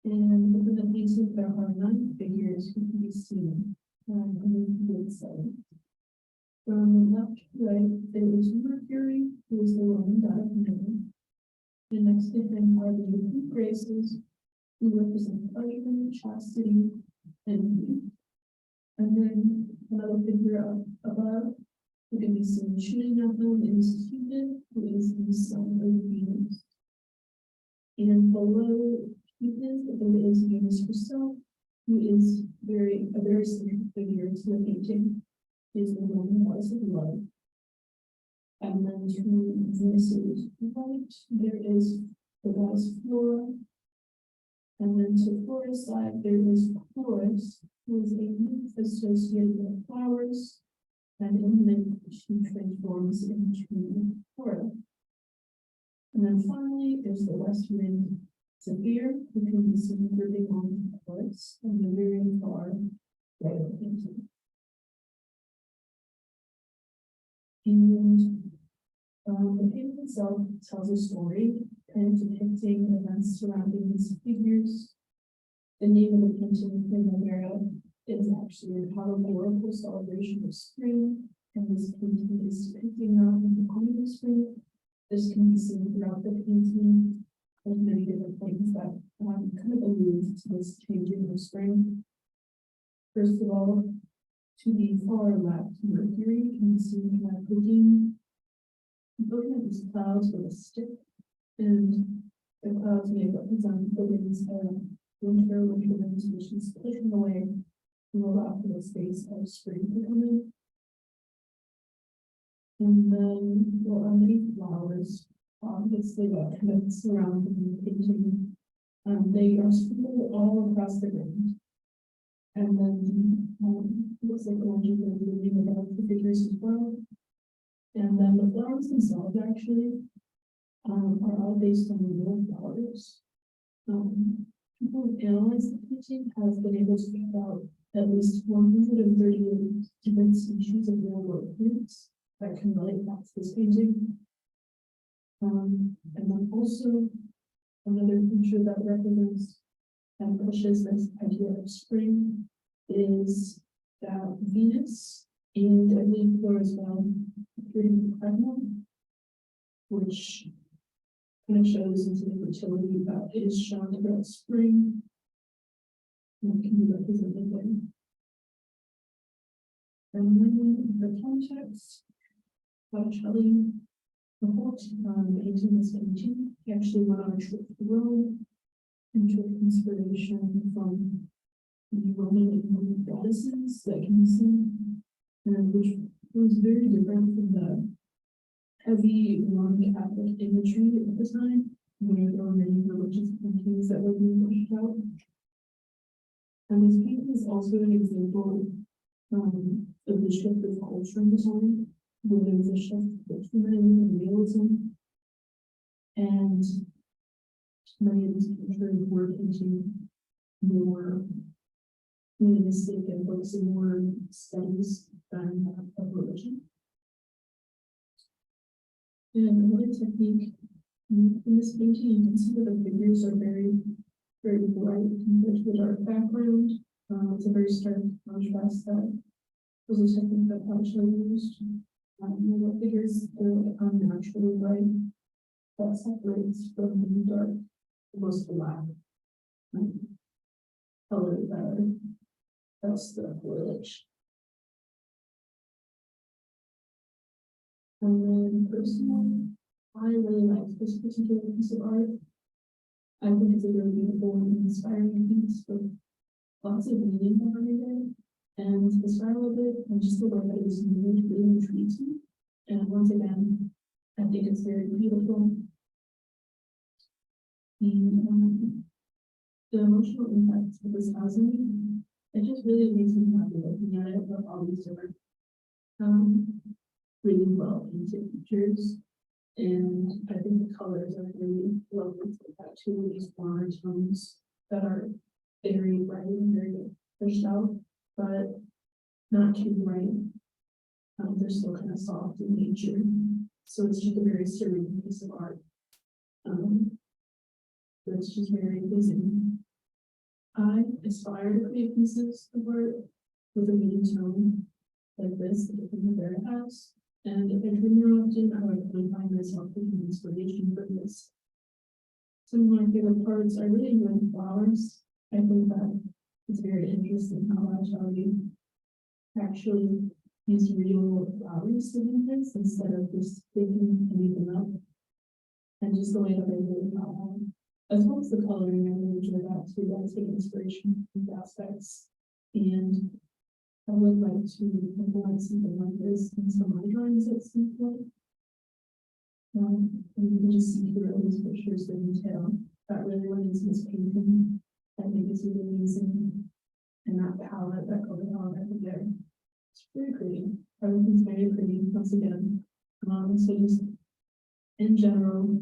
And within the painting, there are 9 figures who can be seen on the wood side. From left to right, there is Mercury, who is the Roman god of heaven. And next to him are the two graces, who represent pleasure, chastity, and beauty. And then another figure up above, who can be seen shooting at them, is Cupid, who is the son of Venus. And below Cupid, there is Venus herself, who is a very significant figure to the painting. Is the Roman goddess of love. And then to Venus's right, there is the goddess Flora. And then to Flora's side, there is Chloris, who is a nymph associated with flowers. And in nymph, she transforms into Flora. And then finally, there's the west wind Zephyr, who can be seen dripping on Chloris and the very far right of the painting. And the painting itself tells a story and depicting events surrounding these figures. The name of the painting, Primavera, is actually an allegorical celebration of spring, and this painting is depicting not the coming of spring. This can be seen throughout the painting with many different things that kind of allude to this changing of spring. First of all, to the far left, Mercury can be seen kind of poking at these clouds with a stick, and the clouds may represent the winds of winter winds, which is pushing away to allow for the space of spring to come in. And then there are many flowers, obviously, that kind of surround the painting. They are sprinkled all across the ground. And then looks like oranges are moving about the figures as well. And then the flowers themselves actually are all based on real flowers. People who analyze the painting have been able to pick out at least 138 different species of real world plants that can relate back to this painting. And then also another feature that represents and pushes this idea of spring is that Venus and I believe Flora as well appear to be pregnant, which kind of shows into the fertility that is shown throughout spring. And can be represented there. And then the context, Botticelli, the whole painting this painting, he actually went on a trip to Rome and took inspiration from the Roman and Greek goddesses that can be seen, and which was very different from the heavy Roman Catholic imagery at the time, where there were many religious paintings that were being pushed out. And this painting is also an example of the shift of culture in the time, where there was a shift of feminism and realism. And many of these pictures were painting more humanistic and focusing more on studies than of religion. And another technique in this painting, you can see that the figures are very, very bright compared to the dark background. It's a very stark contrast that was a technique that Botticelli used. The figures are unnaturally bright. That separates from the dark, most black color that that's the foliage. And then personally, I really like this particular piece of art. I think it's a really beautiful and inspiring piece with lots of meaning behind it. And the style of it and just the way that it was made really intrigues me. And once again, I think it's very beautiful. The emotional impact of this has on me, it just really makes me happy looking at it with all these different really well painted pictures. And I think the colors are really lovely to look at too, these warmer tones that are very bright and very pushed out, but not too bright. They're still kind of soft in nature. So it's just a very serene piece of art. That's just very pleasing. I aspire to create pieces of art with a meaning tone like this that the Bear has. And if I dream more often, I would find myself taking inspiration from this. Some of my favorite parts, I really enjoy the flowers. I think that it's very interesting how Botticelli actually use real flowers to do this instead of just picking anything up. And just the way that they really as well as the coloring, I really enjoy that too. I take inspiration from these aspects. And I would like to implement something like this in some of my drawings at some point. And you can just see through all these pictures the detail that really went into this painting. I think it's really amazing. And that palette, that color palette right there. It's very pretty. Everything's very pretty once again. So just in general,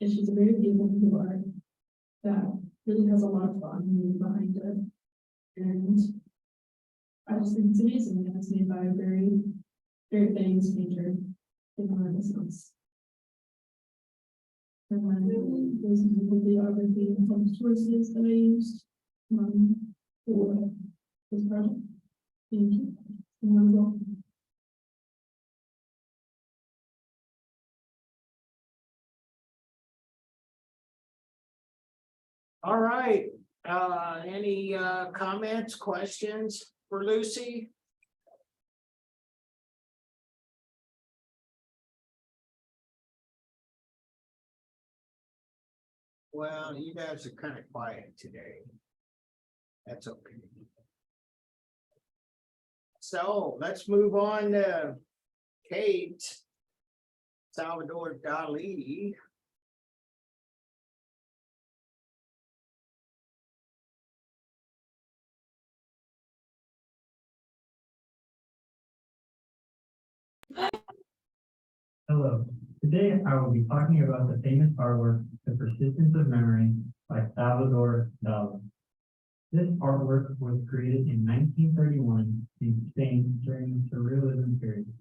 it's just a very beautiful piece of art that really has a lot of thought and meaning behind it. And I just think it's amazing and it's made by a very, very famous painter in the Renaissance. And then there's a bibliography and some sources that I used for this project. Thank you. All right, any comments, questions for Lucy? Well, you guys are kind of quiet today. That's okay. So let's move on to Kate Salvador Dali. Hello, today I will be talking about the famous artwork, The Persistence of Memory by Salvador Dali. This artwork was created in 1931 in Spain during the Surrealism period.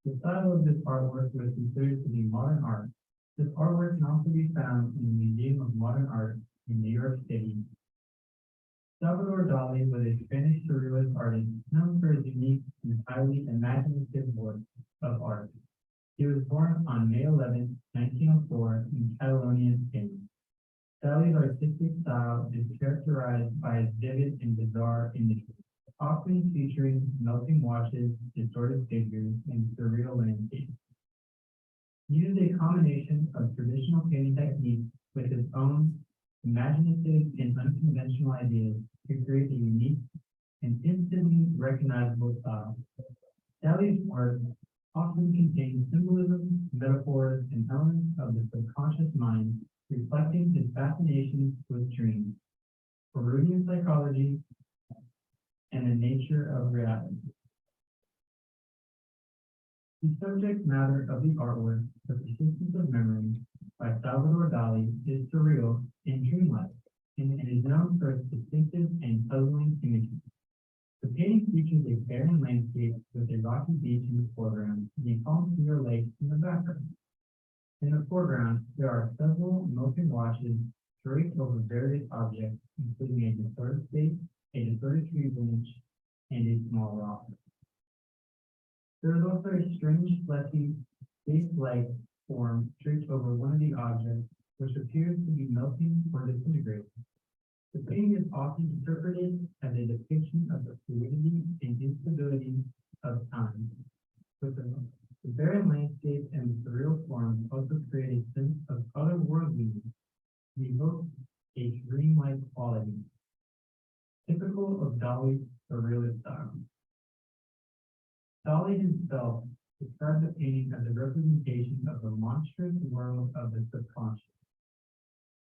The style of this artwork was considered to be modern art. This artwork can also be found in the Museum of Modern Art in New York City. Salvador Dali was a Spanish surrealist artist known for his unique and highly imaginative work of art. He was born on May 11, 1904, in Catalonia, Spain. Dali's artistic style is characterized by its vivid and bizarre imagery, often featuring melting washes, distorted figures, and surreal landscapes. He used a combination of traditional painting techniques with his own imaginative and unconventional ideas to create a unique and instantly recognizable style. Dali's work often contains symbolism, metaphors, and elements of the subconscious mind, reflecting his fascination with dreams, Freudian psychology, and the nature of reality. The subject matter of the artwork, The Persistence of Memory, by Salvador Dali, is surreal and dreamlike, and it is known for its distinctive and puzzling imagery. The painting features a barren landscape with a rocky beach in the foreground and a calm clear lake in the background. In the foreground, there are several melting washes draped over various objects, including a distorted space, a distorted tree branch, and a small rock. There is also a strange, fleshy, space-like form draped over one of the objects, which appears to be melting or disintegrating. The painting is often interpreted as a depiction of the fluidity and instability of time. With the barren landscape and the surreal forms also create a sense of otherworldliness, and evoke a dreamlike quality, typical of Dali's surrealist style. Dali himself described the painting as a representation of the monstrous world of the subconscious,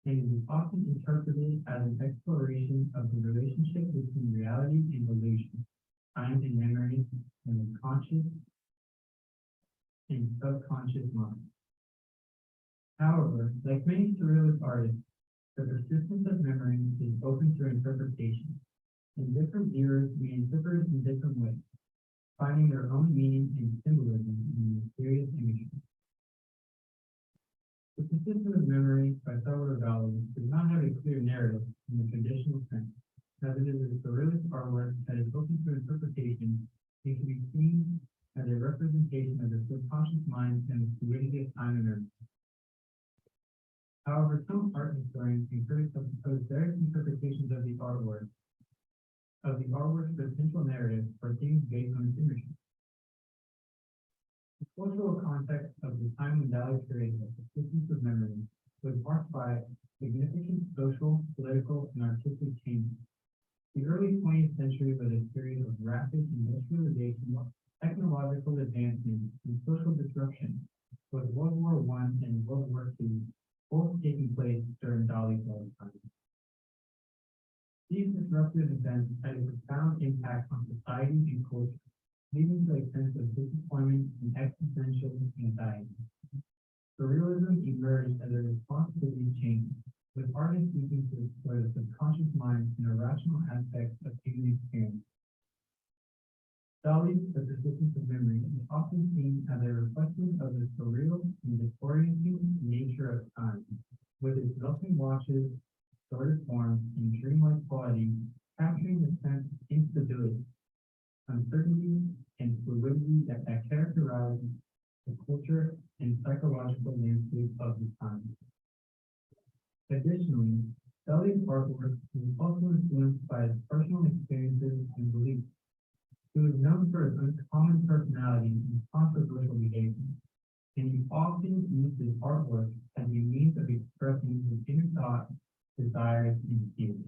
and it is often interpreted as an exploration of the relationship between reality and illusion, time and memory, and the conscious and subconscious mind. However, like many surrealist artists, the persistence of memory is open to interpretation, and different viewers may interpret it in different ways, finding their own meaning and symbolism in the mysterious imagery. The Persistence of Memory by Salvador Dali does not have a clear narrative in the traditional sense, as it is a surrealist artwork that is open to interpretation and can be seen as a representation of the subconscious mind and the fluidity of time and memory. However, some art historians and critics have proposed various interpretations of the artwork's potential narrative or themes based on its imagery. The cultural context of the time when Dali created The Persistence of Memory was marked by significant social, political, and artistic changes. The early 20th century was a period of rapid industrialization, technological advancement, and social disruption, with World War I and World War II both taking place during Dali's lifetime. These disruptive events had a profound impact on society and culture, leading to a sense of disappointment and existential anxiety. Surrealism emerged as a response to these changes, with artists seeking to explore the subconscious mind and irrational aspects of human experience. Dali's The Persistence of Memory is often seen as a reflection of the surreal and disorienting nature of time, with its melting washes, distorted forms, and dreamlike quality, capturing the sense of instability, uncertainty, and fluidity that characterize the culture and psychological landscape of the time. Additionally, Dali's artwork was also influenced by his personal experiences and beliefs. He was known for his uncommon personality and controversial behavior, and he often used his artwork as a means of expressing his inner thoughts, desires, and feelings.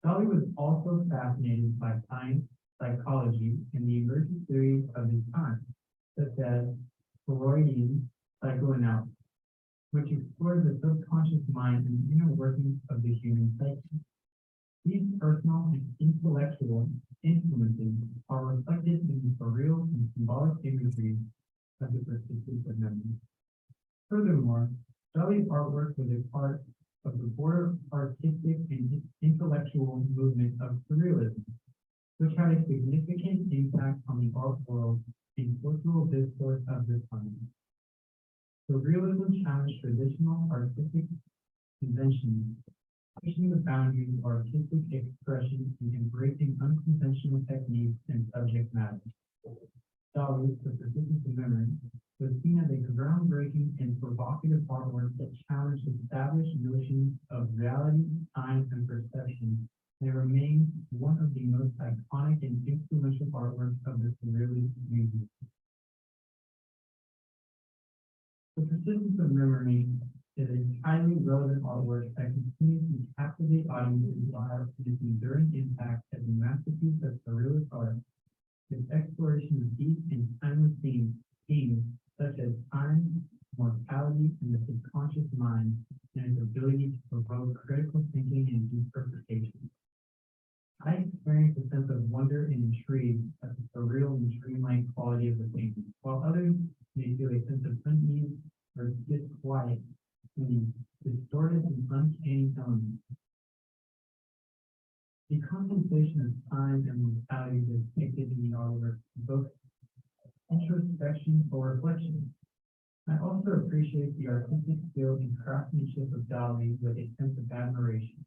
Dali was also fascinated by science, psychology, and the emergent theories of his time, such as Freudian psychoanalysis, which explored the subconscious mind and inner workings of the human psyche. These personal and intellectual influences are reflected in the surreal and symbolic imagery of The Persistence of Memory. Furthermore, Dali's artwork was a part of the broader artistic and intellectual movement of surrealism, which had a significant impact on the art world and cultural discourse of the time. Surrealism challenged traditional artistic conventions, pushing the boundaries of artistic expression and embracing unconventional techniques and subject matter. Dali's The Persistence of Memory was provocative artwork that challenge established notions of reality, time, and perception. They remain one of the most iconic and influential artworks of the surrealist movement. The persistence of memory is a highly relevant artwork that continues to captivate audiences while its enduring impact as a masterpiece of surrealist art. Its exploration of deep and timeless themes such as time, mortality, and the subconscious mind, and its ability to provoke critical thinking and interpretation. I experienced a sense of wonder and intrigue at the surreal and dreamlike quality of the painting, while others may feel a sense of unease or disquiet in the distorted and uncanny tones. The contemplation of time and mortality depicted in the artwork both introspection or reflection. I also appreciate the artistic skill and craftsmanship of Dali with a sense of admiration.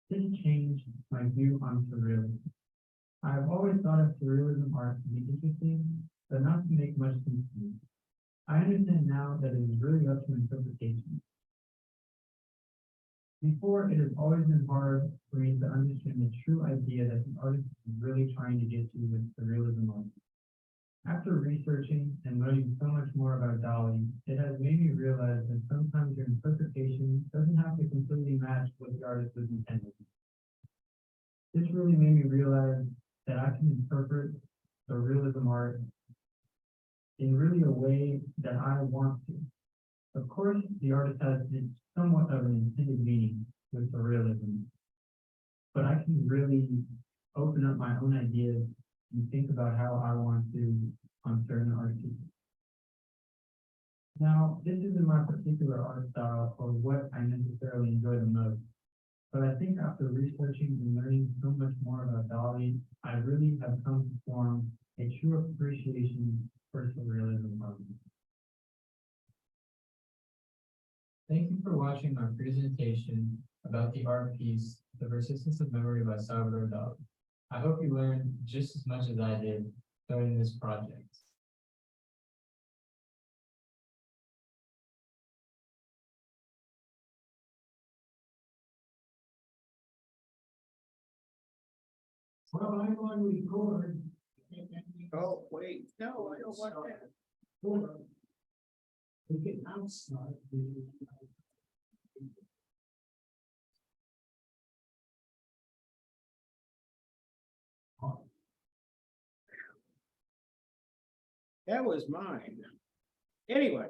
This changed my view on surrealism. I have always thought of surrealism art to be interesting, but not to make much sense to me. I understand now that it is really up to interpretation. Before, it has always been hard for me to understand the true idea that the artist is really trying to get to with surrealism art. After researching and learning so much more about Dali, it has made me realize that sometimes your interpretation doesn't have to completely match what the artist was intending. This really made me realize that I can interpret surrealism art in really a way that I want to. Of course, the artist has somewhat of an intended meaning with surrealism, but I can really open up my own ideas and think about how I want to on certain art pieces. Now, this isn't my particular art style or what I necessarily enjoy the most, but I think after researching and learning so much more about Dali, I really have come to form a true appreciation for surrealism art. Thank you for watching our presentation about the art piece, The Persistence of Memory by Salvador Dali. I hope you learned just as much as I did during this project. Well, I'm on record. Oh, wait, no, I don't want that. We can outside. That was mine. Anyway.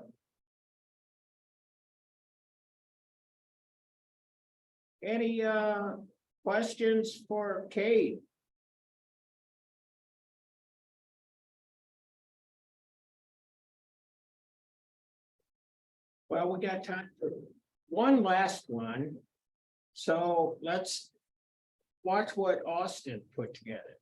Any questions for Kate? Well, we got time for one last one. So let's watch what Austin put together.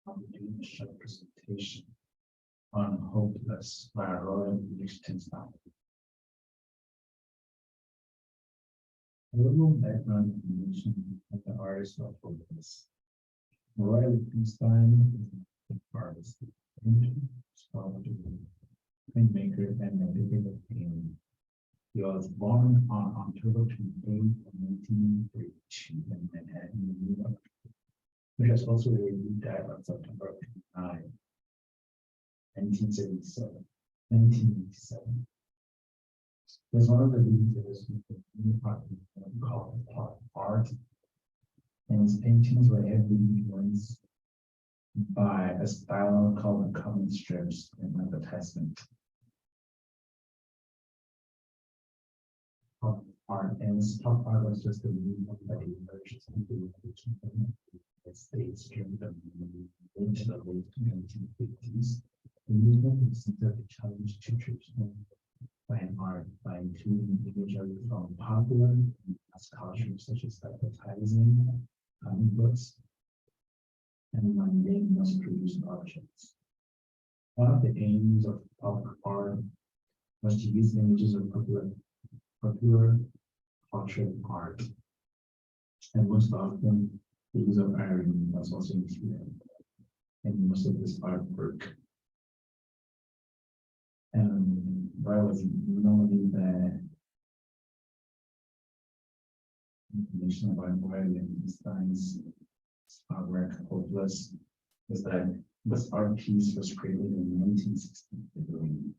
I'm doing a short presentation on Hopeless by Royal Liechtenstein. A little background information of the artist of Hopeless. Royal Liechtenstein is an artist, painter, sculptor, printmaker, and a digital painter. He was born on October 28, 1932 in Manhattan, New York. He has also died on September 29, 1987. He's one of the leaders of the new art called pop art, and his paintings were heavily influenced by a style called the comic strips and advertisement. Pop art, and pop art was just a movement that emerged in the United States during the late 1950s. The movement was centered to challenge to traditional fine art by including imagery from popular mass culture such as advertising, comic books, and mundane mass-produced objects. One of the aims of pop art was to use images of popular cultural art. And most often, the use of irony was also included in most of this artwork. And why was normally the information about why Wittgenstein's artwork hopeless is that this art piece was created in 1960.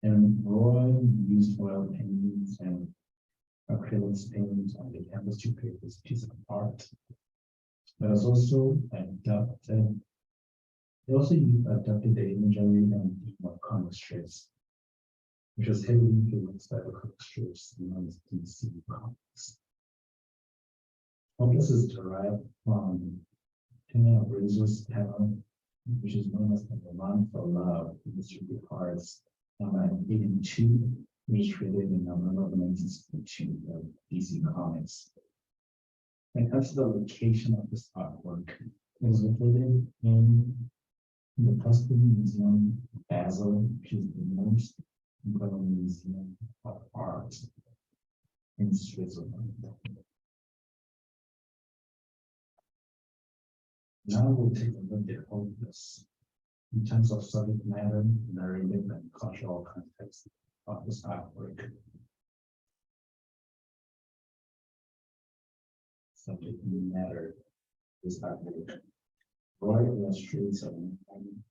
And Roy used oil paintings and acrylic paint on the canvas to create this piece of art. But it's also adapted. They also adapted the imagery and theme of comic strips, which was heavily influenced by the comic strips known as DC Comics. Hopeless is derived from Tina Razor's panel, which is known as the Run for Love, Distributed Hearts, number 82, which created in November of 1962 of DC Comics. When it comes to the location of this artwork, it was located in the Tuscany Museum, Basel, which is the most important museum of art in Switzerland. Now we'll take a look at Hopeless in terms of subject matter, narrative, and cultural context of this artwork. Subject matter, this artwork. Roy illustrates a woman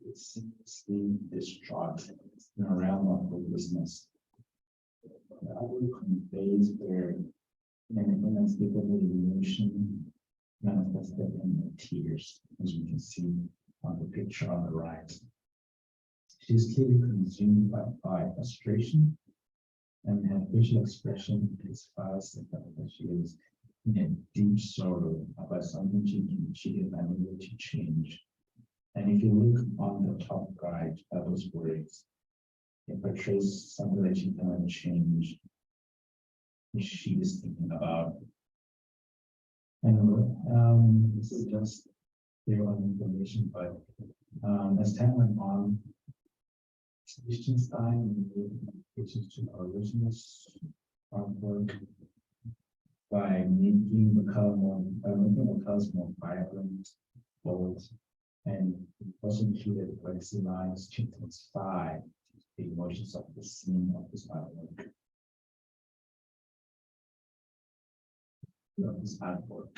who is seamlessly distraught in a realm of hopelessness. The artwork conveys their inescapable emotion manifested in the tears, as we can see on the picture on the right. She is clearly consumed by frustration, and her facial expression testifies the fact that she is in a deep sorrow about something she is unable to change. And if you look on the top right at those words, it portrays something that she cannot change, which she is thinking about. And this is just their own information, but as time went on, Liechtenstein made modifications to the original artwork by making the colors more vibrant, bold, and also included legacy lines to intensify the emotions of the scene of this artwork. This artwork,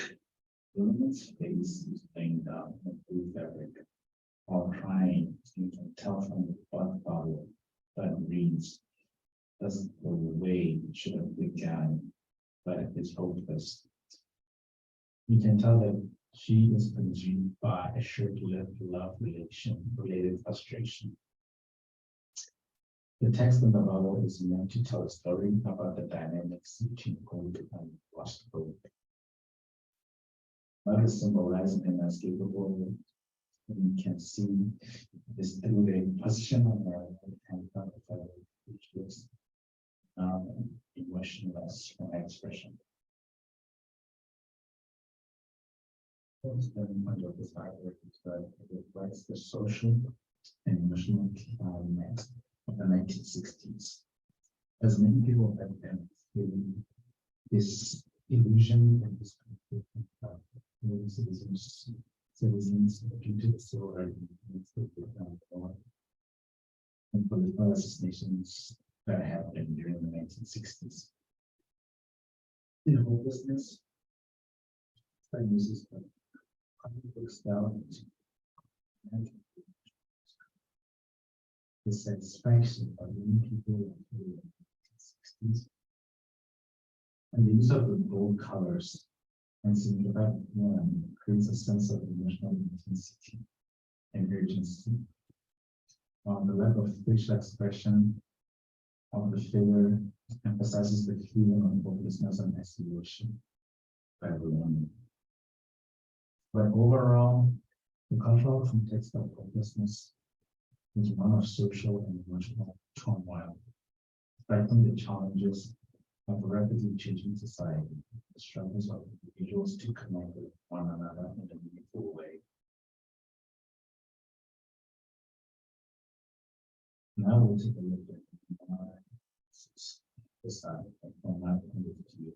the woman's face is laying down in blue fabric, while crying. You can tell from the blood bottle that reads, doesn't go away, it should have begun, but it is hopeless. You can tell that she is consumed by a short-lived love related frustration. The text in the novel is meant to tell a story about the dynamics between gold and lost gold. What is symbolizing an inescapable, you can see is through the position of her and which is emotionless expression. The point of this artwork is that it reflects the social and emotional climate of the 1960s. As many people have been feeling this illusion and this citizens due to the civil rights movement and political assassinations that happened during the 1960s. The hopelessness that uses the comic book style and the satisfaction of many people in the 1960s, and the use of the bold colors and simplified form creates a sense of emotional intensity and urgency. On the level of facial expression of the figure emphasizes the feeling of hopelessness and isolation by the woman. But overall, the cultural context of hopelessness is one of social and emotional turmoil, fighting the challenges of a rapidly changing society, the struggles of individuals to connect with one another in a meaningful way. Now Now we'll take a look at this side from my point of view.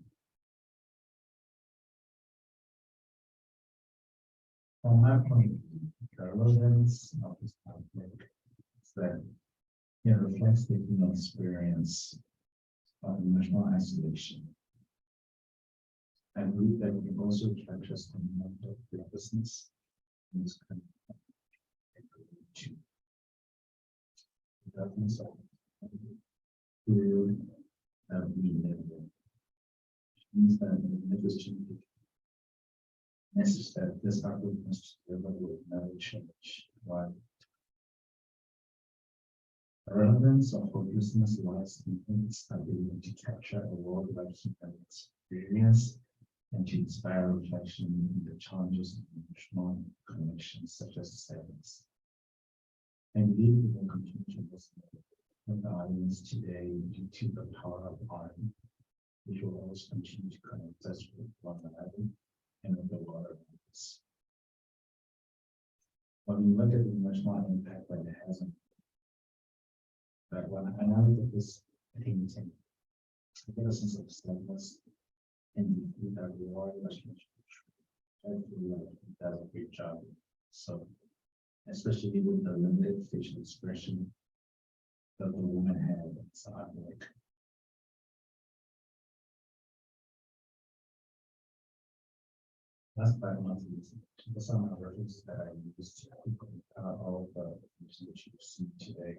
From my point of view, the relevance of this conflict is that it reflects the human experience of emotional isolation. I believe that it also captures the mental helplessness in this kind of darkness of period that we live in. Means that the Christian message that this outlook must deliver will never change. Why? The relevance of hopelessness lies in its ability to capture a world like human experience and to inspire reflection in the challenges of emotional connections such as sadness. I believe we will continue to resonate with the audience today due to the power of art, which will always continue to connect us with one another and with the world around us. When we look at the emotional impact that it has on, but when I look at this painting, I get a sense of sadness and that we are much. I feel like it does a great job. So, especially with the limited facial expression that the woman had, it's artwork. Last but not least, the some of the references that I used to all of the information that you've seen today.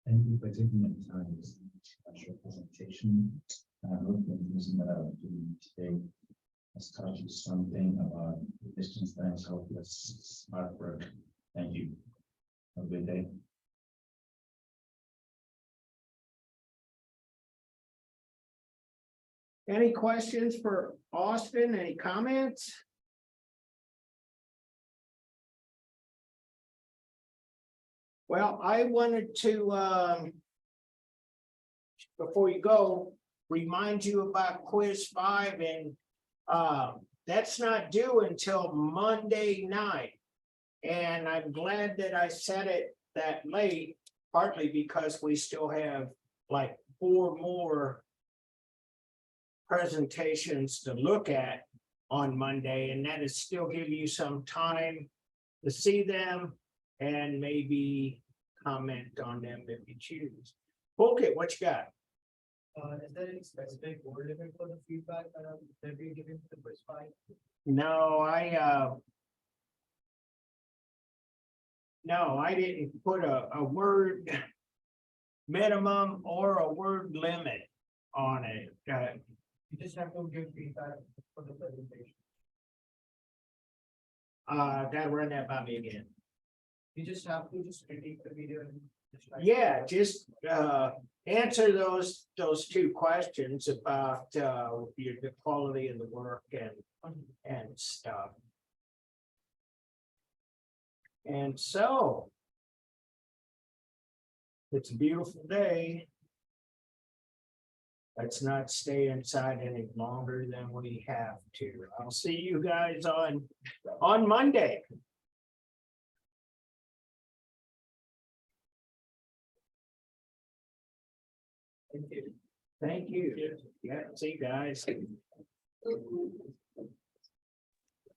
Thank you for taking the time to listen to your presentation. I hope the information that I was doing today has taught you something about Liechtenstein's hopeless artwork. Thank you. Have a good day. Any questions for Austin? Any comments? Well, I wanted to, before you go, remind you about quiz 5, and that's not due until Monday night. And I'm glad that I said it that late, partly because we still have like 4 more presentations to look at on Monday, and that is still give you some time to see them and maybe comment on them if you choose. Okay, what you got? Is there any specific word limit for the feedback that we're giving to the quiz 5? No, I didn't put a word minimum or a word limit on it. You just have to give feedback for the presentation. Gotta run that by me again. You just have to just critique the video and just like. Yeah, just answer those 2 questions about the quality of the work and stuff. And so it's a beautiful day. Let's not stay inside any longer than we have to. I'll see you guys on Monday. Thank you. Thank you. Yeah, see you guys.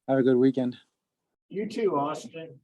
Have a good weekend. You too, Austin.